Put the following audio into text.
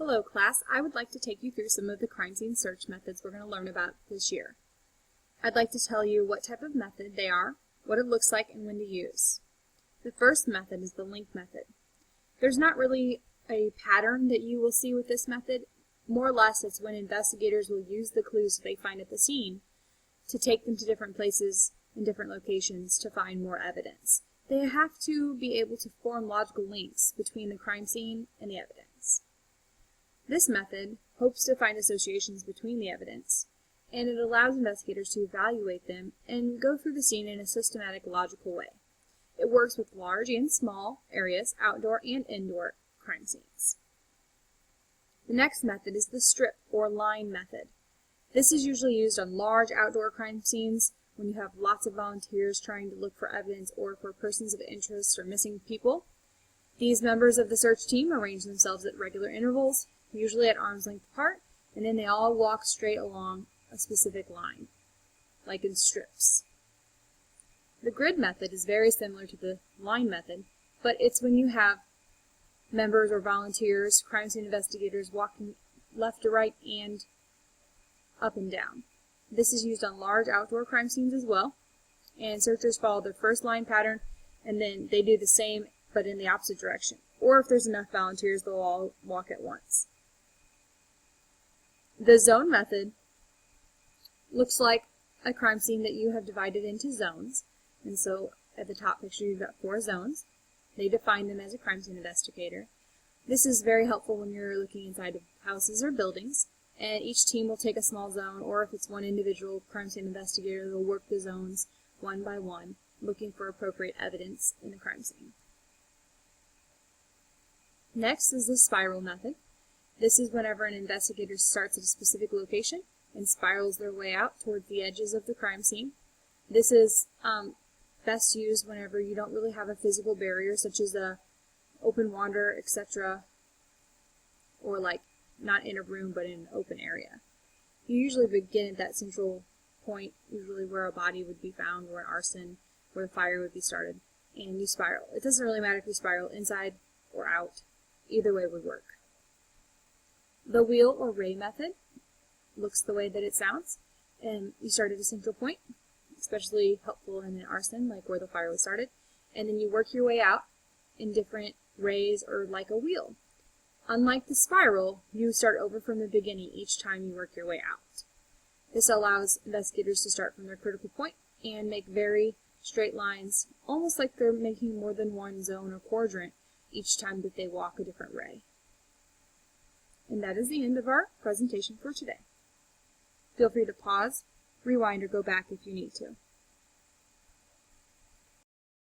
Hello class, I would like to take you through some of the crime scene search methods we're going to learn about this year. I'd like to tell you what type of method they are, what it looks like, and when to use. The first method is the link method. There's not really a pattern that you will see with this method. More or less it's when investigators will use the clues they find at the scene to take them to different places and different locations to find more evidence. They have to be able to form logical links between the crime scene and the evidence. This method hopes to find associations between the evidence, and it allows investigators to evaluate them and go through the scene in a systematic, logical way. It works with large and small areas, outdoor and indoor crime scenes. The next method is the strip or line method. This is usually used on large outdoor crime scenes when you have lots of volunteers trying to look for evidence or for persons of interest or missing people. These members of the search team arrange themselves at regular intervals, usually at arm's length apart, and then they all walk straight along a specific line, like in strips. The grid method is very similar to the line method, but it's when you have members or volunteers, crime scene investigators, walking left to right and up and down. This is used on large outdoor crime scenes as well, and searchers follow their first line pattern, and then they do the same but in the opposite direction. Or if there's enough volunteers, they'll all walk at once. The zone method looks like a crime scene that you have divided into zones. And so at the top picture you've got 4 zones. They define them as a crime scene investigator. This is very helpful when you're looking inside of houses or buildings. And each team will take a small zone, or if it's one individual crime scene investigator, they'll work the zones one by one, looking for appropriate evidence in the crime scene. Next is the spiral method. This is whenever an investigator starts at a specific location and spirals their way out towards the edges of the crime scene. This is best used whenever you don't really have a physical barrier, such as a open wander, etc., or like not in a room but in an open area. You usually begin at that central point, usually where a body would be found, or an arson, where the fire would be started, and you spiral. It doesn't really matter if you spiral inside or out. Either way would work. The wheel or ray method looks the way that it sounds, and you start at a central point, especially helpful in an arson, like where the fire was started, and then you work your way out in different rays or like a wheel. Unlike the spiral, you start over from the beginning each time you work your way out. This allows investigators to start from their critical point and make very straight lines, almost like they're making more than one zone or quadrant each time that they walk a different ray. And that is the end of our presentation for today. Feel free to pause, rewind, or go back if you need to.